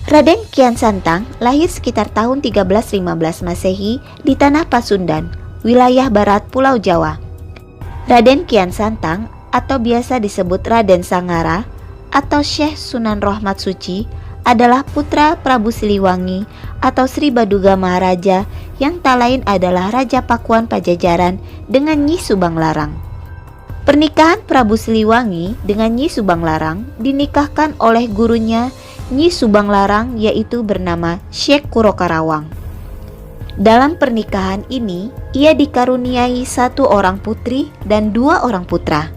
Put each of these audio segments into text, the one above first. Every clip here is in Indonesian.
Raden Kian Santang lahir sekitar tahun 1315 Masehi di tanah Pasundan, wilayah barat Pulau Jawa. Raden Kian Santang atau biasa disebut Raden Sangara atau Syekh Sunan Rohmat Suci adalah putra Prabu Siliwangi atau Sri Baduga Maharaja yang tak lain adalah Raja Pakuan Pajajaran dengan Nyi Subanglarang. Pernikahan Prabu Siliwangi dengan Nyi Subanglarang dinikahkan oleh gurunya Nyi Subanglarang yaitu bernama Syekh Kuro Karawang. Dalam pernikahan ini, ia dikaruniai 1 orang putri dan 2 orang putra,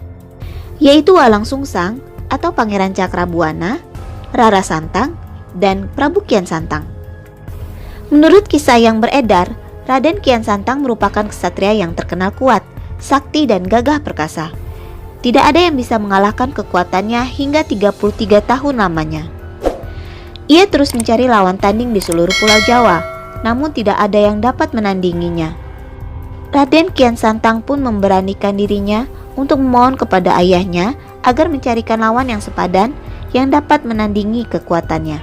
yaitu Walang Sungsang atau Pangeran Cakrabuana, Rara Santang, dan Prabu Kian Santang. Menurut kisah yang beredar, Raden Kian Santang merupakan ksatria yang terkenal kuat, sakti dan gagah perkasa. Tidak ada yang bisa mengalahkan kekuatannya hingga 33 tahun lamanya. Ia terus mencari lawan tanding di seluruh Pulau Jawa, namun tidak ada yang dapat menandinginya. Raden Kian Santang pun memberanikan dirinya untuk memohon kepada ayahnya agar mencarikan lawan yang sepadan yang dapat menandingi kekuatannya.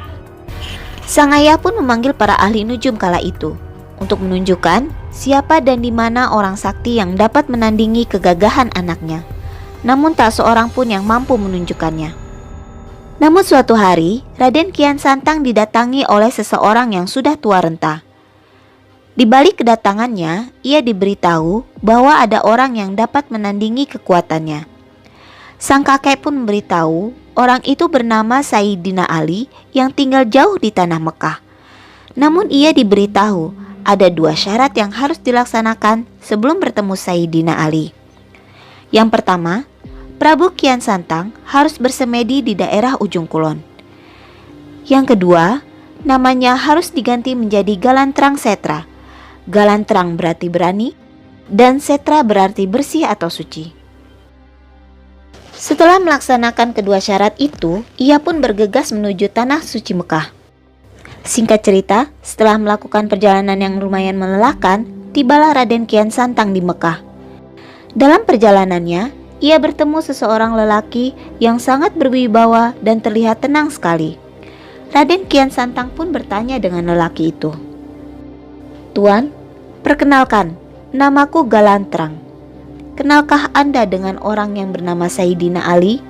Sang ayah pun memanggil para ahli nujum kala itu untuk menunjukkan siapa dan di mana orang sakti yang dapat menandingi kegagahan anaknya. Namun tak seorang pun yang mampu menunjukkannya. Namun suatu hari, Raden Kian Santang didatangi oleh seseorang yang sudah tua renta. Di balik kedatangannya, ia diberitahu bahwa ada orang yang dapat menandingi kekuatannya. Sang kakek pun memberitahu orang itu bernama Sayyidina Ali yang tinggal jauh di tanah Mekah. Namun ia diberitahu ada 2 syarat yang harus dilaksanakan sebelum bertemu Sayyidina Ali. Yang pertama, Prabu Kian Santang harus bersemedi di daerah ujung kulon. Yang kedua, namanya harus diganti menjadi Galantrang Setra. Galantrang berarti berani, dan Setra berarti bersih atau suci. Setelah melaksanakan kedua syarat itu, ia pun bergegas menuju tanah suci Mekah. Singkat cerita, setelah melakukan perjalanan yang lumayan melelahkan, tibalah Raden Kian Santang di Mekah. Dalam perjalanannya, ia bertemu seseorang lelaki yang sangat berwibawa dan terlihat tenang sekali. Raden Kian Santang pun bertanya dengan lelaki itu, "Tuan, perkenalkan, namaku Galantrang. Kenalkah Anda dengan orang yang bernama Sayyidina Ali?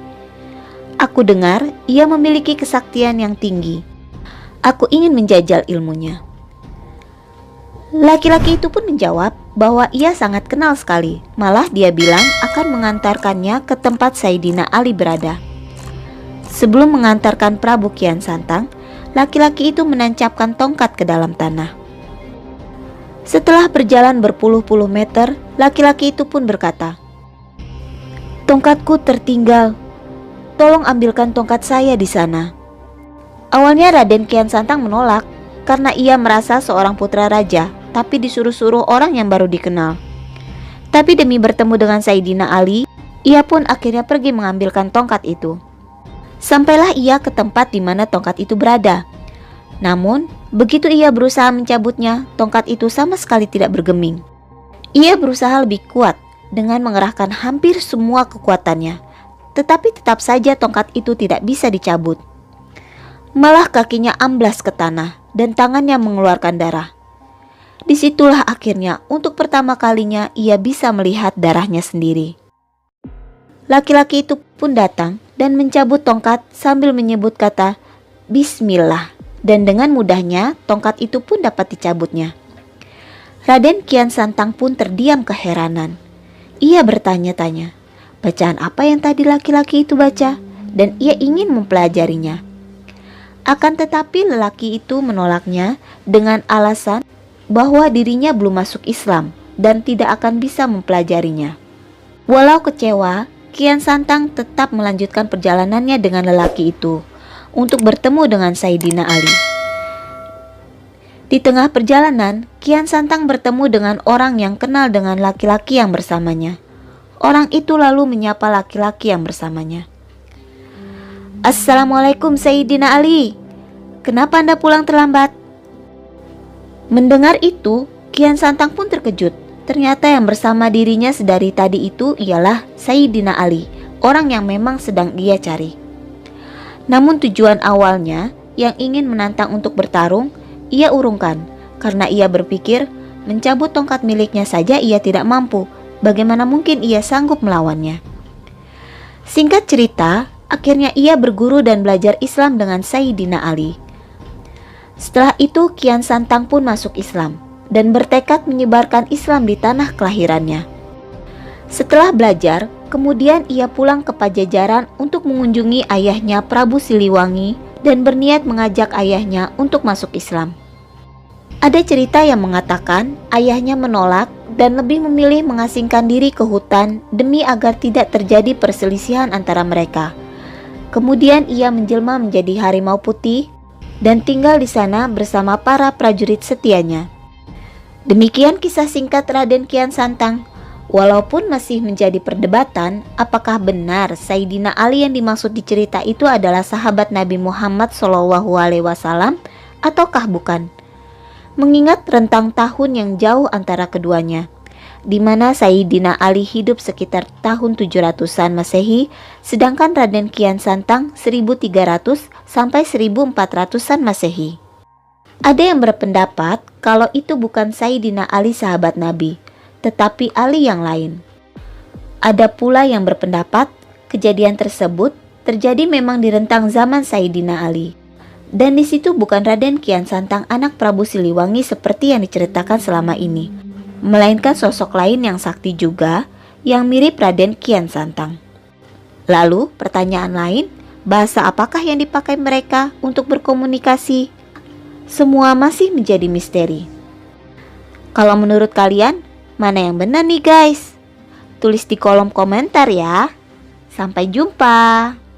Aku dengar ia memiliki kesaktian yang tinggi. Aku ingin menjajal ilmunya." Laki-laki itu pun menjawab bahwa ia sangat kenal sekali. Malah dia bilang akan mengantarkannya ke tempat Sayyidina Ali berada. Sebelum mengantarkan Prabu Kian Santang, laki-laki itu menancapkan tongkat ke dalam tanah. Setelah berjalan berpuluh-puluh meter, laki-laki itu pun berkata, "Tongkatku tertinggal. Tolong ambilkan tongkat saya di sana." Awalnya Raden Kian Santang menolak karena ia merasa seorang putra raja, tapi disuruh-suruh orang yang baru dikenal. Tapi demi bertemu dengan Sayyidina Ali, ia pun akhirnya pergi mengambilkan tongkat itu. Sampailah ia ke tempat di mana tongkat itu berada. Namun, begitu ia berusaha mencabutnya, tongkat itu sama sekali tidak bergeming. Ia berusaha lebih kuat dengan mengerahkan hampir semua kekuatannya, tetapi tetap saja tongkat itu tidak bisa dicabut. Malah kakinya amblas ke tanah dan tangannya mengeluarkan darah. Disitulah akhirnya untuk pertama kalinya ia bisa melihat darahnya sendiri. Laki-laki itu pun datang dan mencabut tongkat sambil menyebut kata Bismillah, dan dengan mudahnya tongkat itu pun dapat dicabutnya. Raden Kian Santang pun terdiam keheranan. Ia bertanya-tanya, bacaan apa yang tadi laki-laki itu baca, dan ia ingin mempelajarinya. Akan tetapi lelaki itu menolaknya dengan alasan bahwa dirinya belum masuk Islam dan tidak akan bisa mempelajarinya. Walau kecewa, Kian Santang tetap melanjutkan perjalanannya dengan lelaki itu untuk bertemu dengan Sayyidina Ali. Di tengah perjalanan, Kian Santang bertemu dengan orang yang kenal dengan laki-laki yang bersamanya. Orang itu lalu menyapa laki-laki yang bersamanya. "Assalamualaikum Sayyidina Ali. Kenapa Anda pulang terlambat?" Mendengar itu, Kian Santang pun terkejut. Ternyata yang bersama dirinya sedari tadi itu ialah Sayyidina Ali, orang yang memang sedang ia cari. Namun tujuan awalnya, yang ingin menantang untuk bertarung, ia urungkan karena ia berpikir mencabut tongkat miliknya saja ia tidak mampu. Bagaimana mungkin ia sanggup melawannya? Singkat cerita, akhirnya ia berguru dan belajar Islam dengan Sayyidina Ali. Setelah itu Kian Santang pun masuk Islam dan bertekad menyebarkan Islam di tanah kelahirannya. Setelah belajar, kemudian ia pulang ke Pajajaran untuk mengunjungi ayahnya Prabu Siliwangi dan berniat mengajak ayahnya untuk masuk Islam. Ada cerita yang mengatakan ayahnya menolak dan lebih memilih mengasingkan diri ke hutan demi agar tidak terjadi perselisihan antara mereka. Kemudian ia menjelma menjadi harimau putih dan tinggal di sana bersama para prajurit setianya. Demikian kisah singkat Raden Kian Santang. Walaupun masih menjadi perdebatan apakah benar Sayyidina Ali yang dimaksud di cerita itu adalah sahabat Nabi Muhammad SAW ataukah bukan. Mengingat rentang tahun yang jauh antara keduanya, di mana Sayyidina Ali hidup sekitar tahun 700-an Masehi, sedangkan Raden Kian Santang 1300 sampai 1400-an Masehi. Ada yang berpendapat kalau itu bukan Sayyidina Ali sahabat Nabi, tetapi Ali yang lain. Ada pula yang berpendapat kejadian tersebut terjadi memang di rentang zaman Sayyidina Ali. Dan di situ bukan Raden Kian Santang anak Prabu Siliwangi seperti yang diceritakan selama ini, melainkan sosok lain yang sakti juga yang mirip Raden Kian Santang. Lalu pertanyaan lain, bahasa apakah yang dipakai mereka untuk berkomunikasi? Semua masih menjadi misteri. Kalau menurut kalian, mana yang benar nih guys? Tulis di kolom komentar ya. Sampai jumpa.